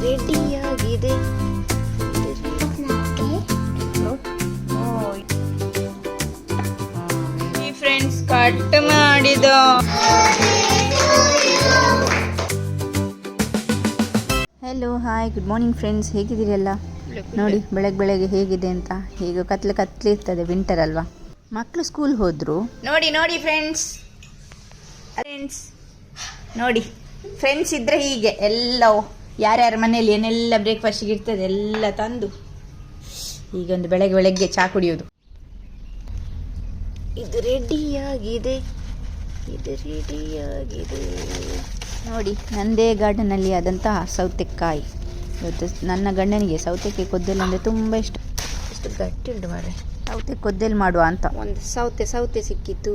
ರೆಡಿಯಾಗಿದೆ. Friends cut ಮಾಡಿದ. Hello hi good morning friends, ಹೇಗಿದ್ದೀರಲ್ಲ? ನೋಡಿ ಬೆಳಗ್ಗೆ ಹೇಗಿದೆ ಅಂತ. ಈಗ ಕತ್ಲೆ ಇರ್ತದೆ, ವಿಂಟರ್ ಅಲ್ವಾ. ಮಕ್ಕಳು ಸ್ಕೂಲ್ ಹೋದ್ರು. ನೋಡಿ ಫ್ರೆಂಡ್ಸ್ ನೋಡಿ, ಫ್ರೆಂಡ್ಸ್ ಇದ್ರೆ ಹೀಗೆ ಎಲ್ಲ ಯಾರ್ಯಾರ ಮನೆಯಲ್ಲಿ ಏನೆಲ್ಲ ಬ್ರೇಕ್ಫಾಸ್ಟ್ಗೆ ಇರ್ತದೆ ಎಲ್ಲ ತಂದು ಈಗ ಒಂದು ಬೆಳಗ್ಗೆ ಚಹಾ ಕುಡಿಯೋದು. ಇದು ರೆಡಿಯಾಗಿದೆ. ನೋಡಿ, ನಂದೇ ಗಾರ್ಡನಲ್ಲಿ ಆದಂತಹ ಸೌತೆಕಾಯಿ. ಇವತ್ತು ನನ್ನ ಗಂಡನಿಗೆ ಸೌತೆಕಾಯಿ ಕೊದ್ದೆಲು ಅಂದರೆ ತುಂಬ ಇಷ್ಟ. ಎಷ್ಟು ಗಟ್ಟಿ ಉಂಟು ಮಾರೆ. ಸೌತೆ ಕೊದ್ದೆಲು ಮಾಡುವ ಅಂತ ಒಂದು ಸೌತೆ ಸಿಕ್ಕಿತು.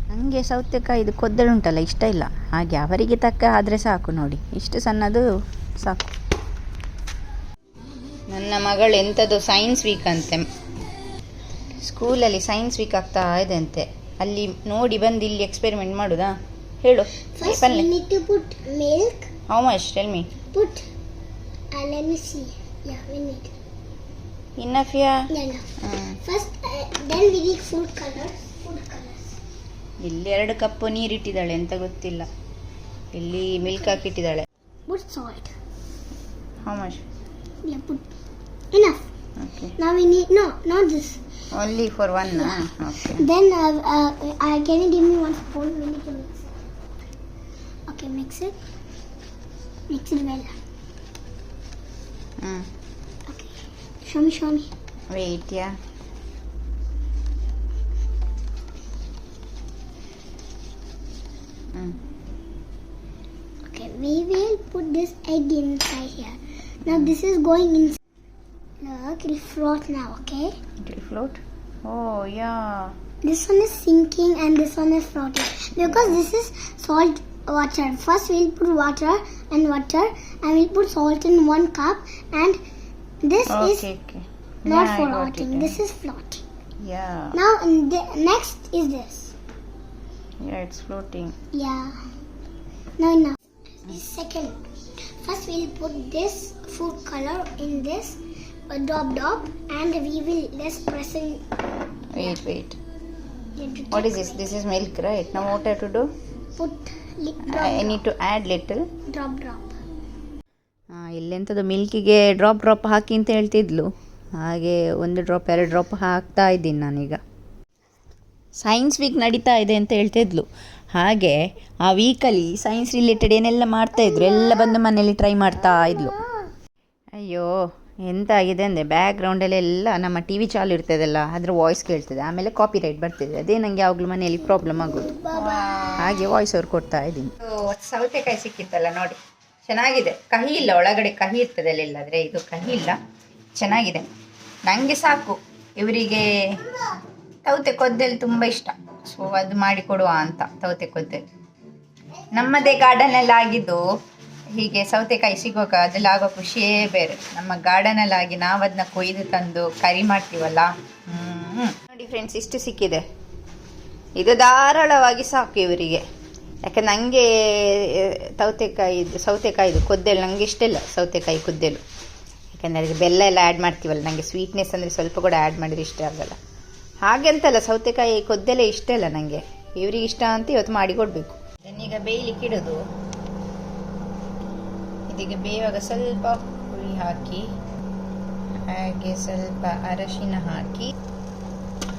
ನನಗೆ ಸೌತೆಕಾಯಿ ಇದು ಕೊದ್ದೆಲು ಉಂಟಲ್ಲ ಇಷ್ಟ ಇಲ್ಲ, ಹಾಗೆ ಅವರಿಗೆ ತಕ್ಕ ಆದರೆ ಸಾಕು. ನೋಡಿ, ಇಷ್ಟು ಸಣ್ಣದು ಸಾಕು. ನನ್ನ ಮಗಳು ಎಂಥದ್ದು ಸೈನ್ಸ್ ವೀಕ್ ಅಂತೆ, ಸ್ಕೂಲಲ್ಲಿ ಸೈನ್ಸ್ ವೀಕ್ ಆಗ್ತಾ ಇದೆ ಅಂತೆ. ಅಲ್ಲಿ ನೋಡಿ ಬಂದು ಇಲ್ಲಿ ಎಕ್ಸ್ಪೆರಿಮೆಂಟ್ ಮಾಡುದಾ? ಹೇಳು. First we need to put milk. How much? Tell me. Put. Let me see. Yeah, we need. Enough, yeah? Yeah, no. First, then we need food colors. ಇಲ್ಲಿ 2 ಕಪ್ ನೀರಿಟ್ಟಿದ್ದಾಳೆ, ಎಂತ ಗೊತ್ತಿಲ್ಲ. ಇಲ್ಲಿ milk ಹಾಕಿಟ್ಟಿದ್ದಾಳೆ. Put salt. How much? Yeah, put enough. Okay. Now we need not this. Only for one. Yeah. Okay. Then can you give me 1 spoon? We need to mix it. Okay, mix it well. Okay, show me. Wait, yeah. Okay, we will put this egg inside here. Now this is going inside. Look, it will float now, okay? It will float? Oh, yeah. This one is sinking and this one is floating. Because this is salt water. First we'll put water and we'll put salt in 1 cup, and this is not floating. This is floating. Yeah. Now next is this. Yeah, it's floating. Yeah. Now. Second. First we'll put this food color in this drop, and we will just press it. Wait. What is this? This is milk, right? Now what I have to do? Put I need to add little. Drop. ಇಲ್ಲೆಂಥದ್ದು ಮಿಲ್ಕಿಗೆ drop ಹಾಕಿ ಅಂತ ಹೇಳ್ತಿದ್ಲು. ಹಾಗೆ 1 drop 2 drop ಹಾಕ್ತಾ ಇದ್ದೀನಿ ನಾನೀಗ. Science weak ನಡೀತಾ ಇದೆ ಅಂತ ಹೇಳ್ತಿದ್ಲು. ಹಾಗೆ ಆ ವೀಕಲ್ಲಿ ಸೈನ್ಸ್ ರಿಲೇಟೆಡ್ ಏನೆಲ್ಲ ಮಾಡ್ತಾಯಿದ್ರು ಎಲ್ಲ ಬಂದು ಮನೇಲಿ ಟ್ರೈ ಮಾಡ್ತಾ ಇದ್ಲು. ಅಯ್ಯೋ ಎಂತ ಆಗಿದೆ ಅಂದರೆ ಬ್ಯಾಕ್ಗ್ರೌಂಡಲ್ಲೆಲ್ಲ ನಮ್ಮ ಟಿ ವಿ ಚಾಲು ಇರ್ತದಲ್ಲ, ಅದರ ವಾಯ್ಸ್ ಕೇಳ್ತದೆ, ಆಮೇಲೆ ಕಾಪಿ ರೈಟ್ ಬರ್ತಿದೆ. ಅದೇ ನನಗೆ ಯಾವಾಗಲೂ ಮನೆಯಲ್ಲಿ ಪ್ರಾಬ್ಲಮ್ ಆಗೋದು. ಹಾಗೆ ವಾಯ್ಸ್ ಓವರ್ ಕೊಡ್ತಾ ಇದ್ದೀನಿ. ಸೌತೆಕಾಯಿ ಸಿಕ್ಕಿತ್ತಲ್ಲ ನೋಡಿ, ಚೆನ್ನಾಗಿದೆ. ಕಹಿ ಇಲ್ಲ, ಒಳಗಡೆ ಕಹಿ ಇರ್ತದೆ ಅಲ್ಲಿಲ್ಲಾದರೆ ಇದು ಕಹಿ ಇಲ್ಲ, ಚೆನ್ನಾಗಿದೆ. ನನಗೆ ಸಾಕು. ಇವರಿಗೆ ಸೌತೆ ಕೊದ್ದೆಲು ತುಂಬ ಇಷ್ಟ, ಸೊ ಅದು ಮಾಡಿಕೊಡುವ ಅಂತ ಸೌತೆ ಕೊದ್ದೆಲು. ನಮ್ಮದೇ ಗಾರ್ಡನಲ್ಲಿ ಆಗಿದ್ದು ಹೀಗೆ ಸೌತೆಕಾಯಿ ಸಿಗೋಕೆ ಅದೆಲ್ಲ ಆಗೋ ಖುಷಿಯೇ ಬೇರೆ. ನಮ್ಮ ಗಾರ್ಡನಲ್ಲಾಗಿ ನಾವು ಅದನ್ನ ಕೊಯ್ದು ತಂದು ಕರಿ ಮಾಡ್ತೀವಲ್ಲ. ನೋಡಿ ಫ್ರೆಂಡ್ಸ್, ಇಷ್ಟು ಸಿಕ್ಕಿದೆ. ಇದು ಧಾರಾಳವಾಗಿ ಸಾಕು ಇವರಿಗೆ. ಯಾಕೆ ನನಗೆ ಸೌತೆಕಾಯಿದು ಕೊದ್ದೆಲು ನನಗೆ ಇಷ್ಟ ಇಲ್ಲ, ಸೌತೆಕಾಯಿ ಕೊದ್ದೆಲು. ಯಾಕೆಂದರೆ ಅದಕ್ಕೆ ಬೆಲ್ಲ ಎಲ್ಲ ಆ್ಯಡ್ ಮಾಡ್ತೀವಲ್ಲ, ನನಗೆ ಸ್ವೀಟ್ನೆಸ್ ಅಂದರೆ ಸ್ವಲ್ಪ ಕೂಡ ಆ್ಯಡ್ ಮಾಡಿದ್ರೆ ಇಷ್ಟ ಆಗಲ್ಲ. ಹಾಗೆ ಅಂತಲ್ಲ, ಸೌತೆಕಾಯಿ ಕೊದ್ದೆಲೆ ಇಷ್ಟ ಇಲ್ಲ ನನಗೆ, ಇವರಿಗೆ ಇಷ್ಟ ಅಂತ ಇವತ್ತು ಮಾಡಿಕೊಡ್ಬೇಕು. ಇದನ್ನೀಗ ಬೇಯಲಿಕ್ಕೆ ಇಡೋದು. ಇದೀಗ ಬೇಯುವಾಗ ಸ್ವಲ್ಪ ಹುಳಿ ಹಾಕಿ, ಹಾಗೆ ಸ್ವಲ್ಪ ಅರಶಿನ ಹಾಕಿ,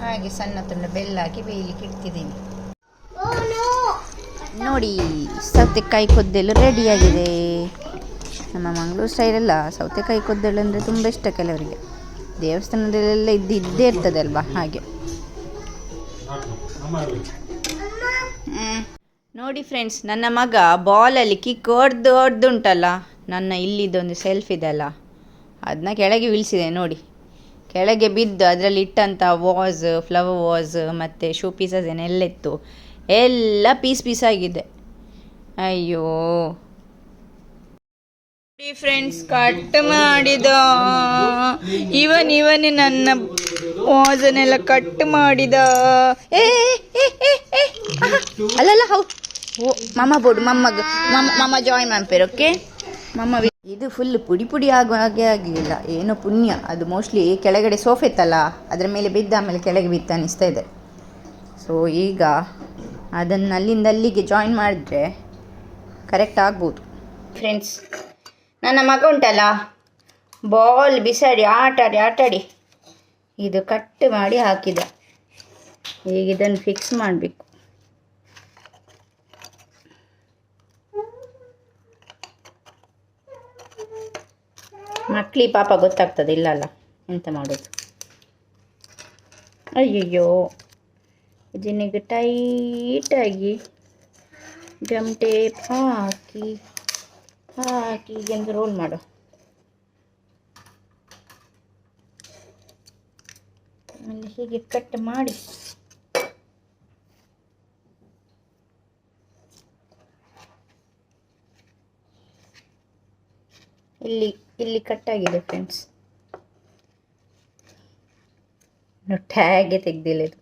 ಹಾಗೆ ಸಣ್ಣ ತುಂಡು ಬೆಲ್ಲ ಹಾಕಿ ಬೇಯಲಿಕ್ಕೆ ಇಡ್ತಿದ್ದೀನಿ. ನೋಡಿ, ಸೌತೆಕಾಯಿ ಕೊದ್ದೆಲು ರೆಡಿಯಾಗಿದೆ. ನಮ್ಮ ಮಂಗಳೂರು ಸ್ಟೈಲೆಲ್ಲ ಸೌತೆಕಾಯಿ ಕೊದ್ದೆಲು ಅಂದರೆ ತುಂಬ ಇಷ್ಟ ಕೆಲವರಿಗೆ. ದೇವಸ್ಥಾನದಲ್ಲೆಲ್ಲ ಇದ್ದೇ ಇರ್ತದೆ ಅಲ್ವಾ, ಹಾಗೆ. ನೋಡಿ ಫ್ರೆಂಡ್ಸ್, ನನ್ನ ಮಗ ಬಾಲಲ್ಲಿ ಕಿಕ್ ಹೊಡೆದುಂಟಲ್ಲ, ನನ್ನ ಇಲ್ಲಿದ್ದೊಂದು ಸೆಲ್ಫ್ ಇದೆಲ್ಲ ಅದನ್ನ ಕೆಳಗೆ ಬೀಳಿಸಿದೆ. ನೋಡಿ, ಕೆಳಗೆ ಬಿದ್ದು ಅದರಲ್ಲಿ ಇಟ್ಟಂಥ ವಾಸ್, ಫ್ಲವರ್ ವಾಸ್ ಮತ್ತು ಶೂ ಪೀಸಸ್ ಏನೆಲ್ಲ ಇತ್ತು ಎಲ್ಲ ಪೀಸ್ ಆಗಿದೆ. ಅಯ್ಯೋ ಫ್ರೆಂಡ್ಸ್, ಕಟ್ ಮಾಡಿದ ಇವನೇ ನನ್ನ ವಾಸನೆಲ್ಲ ಕಟ್ ಮಾಡಿದ. ಅಲ್ಲಲ್ಲ ಹೌ ಓ ಮಮ್ಮ ಬೋರ್ಡು ಮಮ್ಮ ಜಾಯಿನ್ ಮಾಡ್ಪೇರು. ಓಕೆ, ಇದು ಫುಲ್ ಪುಡಿ ಪುಡಿ ಆಗೋ ಹಾಗೆ ಆಗಲಿಲ್ಲ, ಏನೋ ಪುಣ್ಯ. ಅದು ಮೋಸ್ಟ್ಲಿ ಕೆಳಗಡೆ ಸೋಫೆ ಇತ್ತಲ್ಲ, ಅದರ ಮೇಲೆ ಬಿದ್ದ ಆಮೇಲೆ ಕೆಳಗೆ ಬಿತ್ತು ಅನ್ನಿಸ್ತಾ ಇದೆ. ಸೊ ಈಗ ಅದನ್ನು ಅಲ್ಲಿಂದ ಅಲ್ಲಿಗೆ ಜಾಯಿನ್ ಮಾಡಿದ್ರೆ ಕರೆಕ್ಟ್ ಆಗ್ಬೋದು. ಫ್ರೆಂಡ್ಸ್, ನನ್ನ ಮಗ ಉಂಟಲ್ಲ, ಬಾಲ್ ಬಿಸಾಡಿ ಆಟಾಡಿ ಇದು ಕಟ್ ಮಾಡಿ ಹಾಕಿದ. ಈಗ ಇದನ್ನು ಫಿಕ್ಸ್ ಮಾಡಬೇಕು. ಮಕ್ಕಳಿಗೆ ಪಾಪ ಗೊತ್ತಾಗ್ತದೆ, ಇಲ್ಲಲ್ಲ ಎಂತ ಮಾಡೋದು. ಅಯ್ಯಯ್ಯೋ, ಇದನ್ನೀಗ ಟೈಟಾಗಿ ಗಮ್ ಟೇಪ್ ಹಾಕಿ ಹೀಗೆಂದು ರೋಲ್ ಮಾಡು. ಆಮೇಲೆ ಹೀಗೆ ಕಟ್ ಮಾಡಿ ಇಲ್ಲಿ ಕಟ್ಟಾಗಿದೆ ಫ್ರೆಂಡ್ಸ್. ಟ್ಯಾಗೆ ತೆಗ್ದಿಲ್ಲ, ಇದು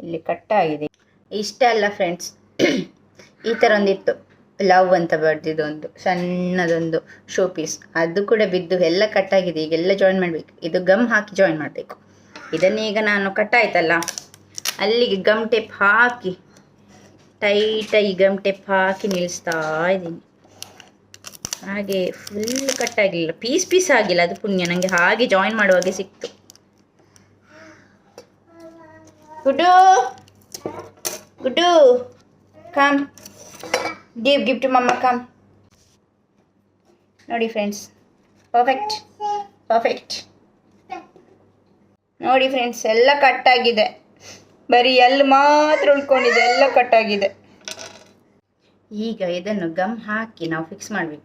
ಇಲ್ಲಿ ಕಟ್ಟಾಗಿದೆ. ಇಷ್ಟ ಅಲ್ಲ ಫ್ರೆಂಡ್ಸ್, ಈ ಥರ ಒಂದಿತ್ತು ಲವ್ ಅಂತ ಬರೆದಿದ್ದೊಂದು ಸಣ್ಣದೊಂದು ಶೋ ಪೀಸ್, ಅದು ಕೂಡ ಬಿದ್ದು ಎಲ್ಲ ಕಟ್ಟಾಗಿದೆ. ಈಗೆಲ್ಲ ಜಾಯಿನ್ ಮಾಡಬೇಕು. ಇದು ಗಮ್ ಹಾಕಿ ಜಾಯಿನ್ ಮಾಡಬೇಕು. ಇದನ್ನೀಗ ನಾನು ಕಟ್ಟಾಯ್ತಲ್ಲ, ಅಲ್ಲಿಗೆ ಗಮ್ ಟೇಪ್ ಹಾಕಿ ಟೈಟಾಗಿ ಗಮ್ ಟೇಪ್ ಹಾಕಿ ನಿಲ್ಲಿಸ್ತಾ ಇದ್ದೀನಿ. ಹಾಗೆ ಫುಲ್ ಕಟ್ಟಾಗಲಿಲ್ಲ, ಪೀಸ್ ಆಗಿಲ್ಲ, ಅದು ಪುಣ್ಯ. ನನಗೆ ಹಾಗೆ ಜಾಯಿನ್ ಮಾಡುವಾಗೆ ಸಿಕ್ತು. ಗುಡ್ಡು ಕಮ್, ಗಿಫ್ಟ್ ಮಮ್ಮ ಕಮ್. ನೋಡಿ ಫ್ರೆಂಡ್ಸ್, ಪರ್ಫೆಕ್ಟ್. ನೋಡಿ ಫ್ರೆಂಡ್ಸ್, ಎಲ್ಲ ಕಟ್ಟಾಗಿದೆ, ಬರೀ ಎಲ್ಲಿ ಮಾತ್ರ ಉಳ್ಕೊಂಡಿದೆ, ಎಲ್ಲ ಕಟ್ಟಾಗಿದೆ. ಈಗ ಇದನ್ನು ಗಮ್ ಹಾಕಿ ನಾವು ಫಿಕ್ಸ್ ಮಾಡಬೇಕು.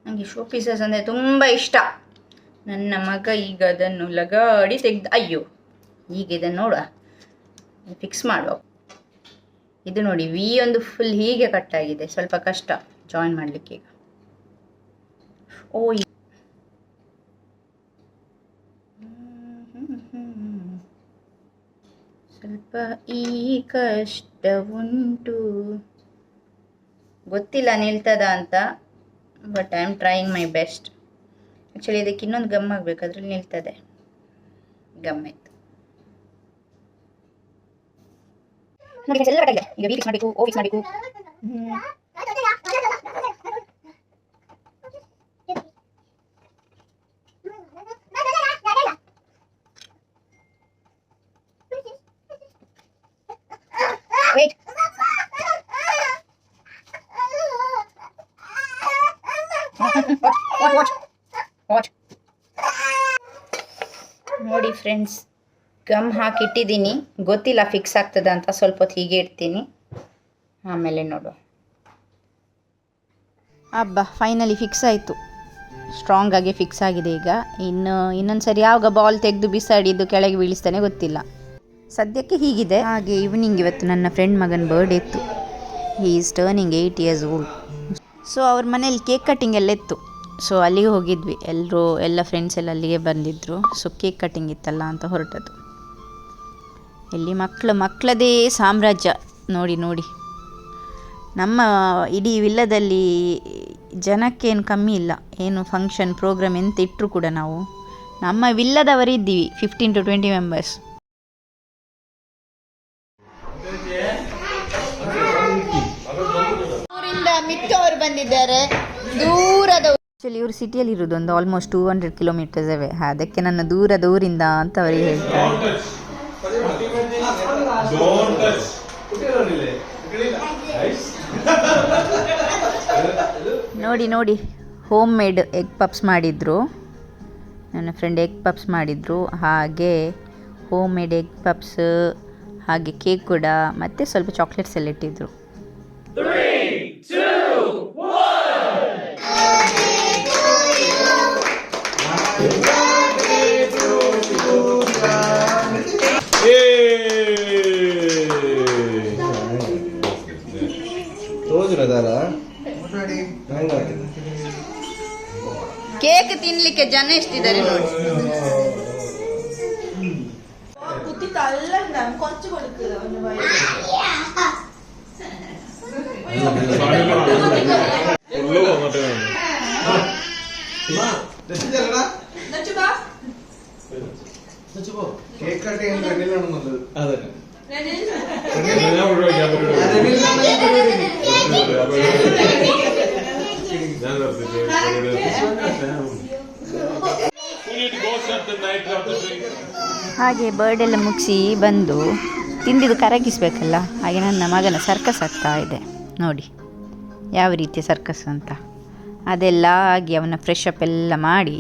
ನನಗೆ ಶೋ ಪೀಸಸ್ ಅಂದರೆ ತುಂಬ ಇಷ್ಟ. ನನ್ನ ಮಗ ಈಗ ಅದನ್ನು ಲಗಾಡಿ ತೆಗ್ದು, ಅಯ್ಯೋ, ಈಗ ಇದನ್ನು ನೋಡುವ, ಫಿಕ್ಸ್ ಮಾಡುವ. ಇದು ನೋಡಿ, ವಿ ಒಂದು ಫುಲ್ ಹೀಗೆ ಕಟ್ಟಾಗಿದೆ, ಸ್ವಲ್ಪ ಕಷ್ಟ ಜಾಯಿನ್ ಮಾಡಲಿಕ್ಕೆ. ಈಗ ಸ್ವಲ್ಪ ಈ ಕಷ್ಟ ಉಂಟು, ಗೊತ್ತಿಲ್ಲ ನಿಲ್ತದ ಅಂತ, but I am trying my best. Actually ಇದಕ್ಕೆ ಇನ್ನೊಂದು ಗಮ್ ಆಗಬೇಕು, ಅದ್ರಲ್ಲಿ ನಿಲ್ತದೆ. ಗಮ್ ಆಯ್ತು. ನೋಡಿ ಎಲ್ಲ ಕಟ್ಟಾಗಿದೆ. ಈಗ ವಿ ಫಿಕ್ಸ್ ಮಾಡಬೇಕು, ಓ ಫಿಕ್ಸ್ ಮಾಡಬೇಕು. Wait, watch. ನೋಡಿ ಫ್ರೆಂಡ್ಸ್, ಗಮ್ ಹಾಕಿಟ್ಟಿದ್ದೀನಿ, ಗೊತ್ತಿಲ್ಲ ಫಿಕ್ಸ್ ಆಗ್ತದೆ ಅಂತ. ಸ್ವಲ್ಪ ಹೊತ್ತು ಹೀಗೆ ಇಡ್ತೀನಿ, ಆಮೇಲೆ ನೋಡುವ. ಅಬ್ಬಾ, ಫೈನಲಿ ಫಿಕ್ಸ್ ಆಯಿತು. ಸ್ಟ್ರಾಂಗಾಗಿ ಫಿಕ್ಸ್ ಆಗಿದೆ. ಈಗ ಇನ್ನೊಂದು ಸರಿ ಯಾವಾಗ ಬಾಲ್ ತೆಗೆದು ಬಿಸಾಡಿದ್ದು ಕೆಳಗೆ ಬೀಳಿಸ್ತಾನೆ ಗೊತ್ತಿಲ್ಲ. ಸದ್ಯಕ್ಕೆ ಹೀಗಿದೆ. ಹಾಗೆ ಈವ್ನಿಂಗ್ ಇವತ್ತು ನನ್ನ ಫ್ರೆಂಡ್ ಮಗನ ಬರ್ಡೇ ಇತ್ತು. He is turning 8 years old. So ಅವ್ರ ಮನೇಲಿ ಕೇಕ್ ಕಟ್ಟಿಂಗ್ ಎಲ್ಲ ಇತ್ತು. ಸೊ ಅಲ್ಲಿಗೆ ಹೋಗಿದ್ವಿ, ಎಲ್ಲ ಫ್ರೆಂಡ್ಸ್ ಎಲ್ಲ ಅಲ್ಲಿಗೆ ಬಂದಿದ್ದರು. ಸೊ ಕೇಕ್ ಕಟ್ಟಿಂಗ್ ಇತ್ತಲ್ಲ ಅಂತ ಹೊರಟದ್ದು. ಇಲ್ಲಿ ಮಕ್ಕಳದೇ ಸಾಮ್ರಾಜ್ಯ. ನೋಡಿ, ನಮ್ಮ ಇಡೀ ವಿಲ್ಲದಲ್ಲಿ ಜನಕ್ಕೇನು ಕಮ್ಮಿ ಇಲ್ಲ. ಏನು ಫಂಕ್ಷನ್ ಪ್ರೋಗ್ರಾಮ್ ಎಂತ ಇಟ್ಟರು ಕೂಡ ನಾವು ನಮ್ಮ ವಿಲ್ಲದವರಿದ್ದೀವಿ, 15 to 20 ಮೆಂಬರ್ಸ್. ಊರಿಂದ ಮಿಕ್ಕವರು ಬಂದಿದ್ದಾರೆ, ದೂರದ. ಆ್ಯಕ್ಚುಲಿ ಇವರು ಸಿಟಿಯಲ್ಲಿ ಇರೋದು ಒಂದು ಆಲ್ಮೋಸ್ಟ್ 200 kilometers ಅವೇ. ಅದಕ್ಕೆ ನನ್ನ ದೂರದ ಊರಿಂದ ಅಂತ ಅವರಿಗೆ ಹೇಳ್ತಾರೆ. ನೋಡಿ, ಹೋಮ್ ಮೇಡ್ ಎಗ್ ಪಪ್ಸ್ ಮಾಡಿದ್ರು. ನನ್ನ ಫ್ರೆಂಡ್ ಎಗ್ ಪಪ್ಸ್ ಮಾಡಿದ್ರು, ಹಾಗೆ ಹೋಮ್ ಮೇಡ್ ಎಗ್ ಪಪ್ಸ್, ಹಾಗೆ ಕೇಕ್ ಕೂಡ, ಮತ್ತು ಸ್ವಲ್ಪ ಚಾಕ್ಲೇಟ್ಸ್ ಎಲ್ಲ ಇಟ್ಟಿದ್ರು. 3, 2, 1. ಕೇಕ್ ತಿನ್ಲಿಕ್ಕೆ ಜನ ಎಷ್ಟಿದ್ದಾರೆ ನೋಡಿ. കേക്ക് കട്ട് ചെയ്യാൻ റെഡിയിലാണ് നല്ലത്. ಹಾಗೆ ಬರ್ಡ್ ಎಲ್ಲ ಮುಗಿಸಿ ಬಂದು ತಿಂದಿದ್ದು ಕರಗಿಸ್ಬೇಕಲ್ಲ. ಹಾಗೆ ನನ್ನ ಮಗನ ಸರ್ಕಸ್ ಆಗ್ತಾ ಇದೆ ನೋಡಿ, ಯಾವ ರೀತಿಯ ಸರ್ಕಸ್ ಅಂತ. ಅದೆಲ್ಲ ಆಗಿ ಅವನ ಫ್ರೆಶ್ ಅಪ್ ಎಲ್ಲ ಮಾಡಿ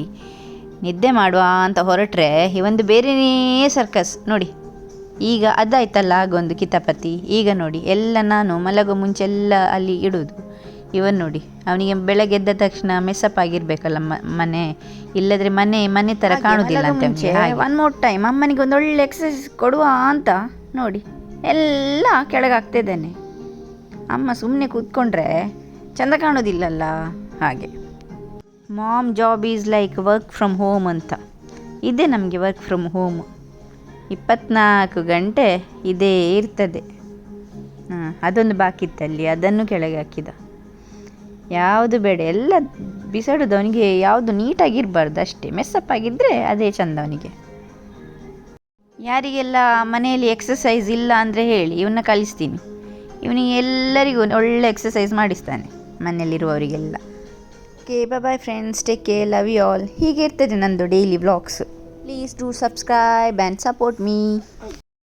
ನಿದ್ದೆ ಮಾಡುವ ಅಂತ ಹೊರಟ್ರೆ ಇವೊಂದು ಬೇರೆಯೇ ಸರ್ಕಸ್ ನೋಡಿ. ಈಗ ಅದಾಯ್ತಲ್ಲ ಆಗೊಂದು ಕಿತಾಪತಿ. ಈಗ ನೋಡಿ ಎಲ್ಲ ನಾನು ಮಲಗೋ ಮುಂಚೆಲ್ಲ ಅಲ್ಲಿ ಇಡೋದು. ಇವನ್ ನೋಡಿ, ಅವನಿಗೆ ಬೆಳಗ್ಗೆ ಎದ್ದ ತಕ್ಷಣ ಮೆಸ್ಸಪ್ ಆಗಿರ್ಬೇಕಲ್ಲ ಮನೆ, ಇಲ್ಲದ್ರೆ ಮನೆ ಥರ ಕಾಣುವುದಿಲ್ಲ ಅಂತ. ಒನ್ ಮೋರ್ ಟೈಮ್ ಅಮ್ಮನಿಗೆ ಒಂದು ಒಳ್ಳೆ ಎಕ್ಸಸೈಸ್ ಕೊಡುವ ಅಂತ ನೋಡಿ ಎಲ್ಲ ಕೆಳಗಾಗ್ತಿದ್ದೇನೆ. ಅಮ್ಮ ಸುಮ್ಮನೆ ಕೂತ್ಕೊಂಡ್ರೆ ಚೆಂದ ಕಾಣೋದಿಲ್ಲಲ್ಲ. ಹಾಗೆ mom job is like work from home ಅಂತ. ಇದೇ ನಮಗೆ ವರ್ಕ್ ಫ್ರಮ್ ಹೋಮ್, 24 ಗಂಟೆ ಇದೇ ಇರ್ತದೆ. ಅದೊಂದು ಬಾಕಿ ಇತ್ತಲ್ಲಿ, ಅದನ್ನು ಕೆಳಗೆ ಹಾಕಿದ. ಯಾವುದು ಬೇಡ ಎಲ್ಲ ಬಿಸಾಡೋದು. ಅವನಿಗೆ ಯಾವುದು ನೀಟಾಗಿರಬಾರ್ದು ಅಷ್ಟೇ, ಮೆಸ್ಸಪ್ ಆಗಿದ್ದರೆ ಅದೇ ಚಂದ ಅವನಿಗೆ. ಯಾರಿಗೆಲ್ಲ ಮನೆಯಲ್ಲಿ ಎಕ್ಸಸೈಸ್ ಇಲ್ಲ ಅಂದರೆ ಹೇಳಿ, ಇವನ್ನ ಕಲಿಸ್ತೀನಿ. ಇವನಿಗೆ ಎಲ್ಲರಿಗೂ ಒಳ್ಳೆ ಎಕ್ಸಸೈಸ್ ಮಾಡಿಸ್ತಾನೆ ಮನೆಯಲ್ಲಿರುವವರಿಗೆಲ್ಲ. Okay, bye friends, take care, love you all. ಹೀಗೆ ಇರ್ತದೆ ನಂದು daily vlogs. Please do subscribe and support me.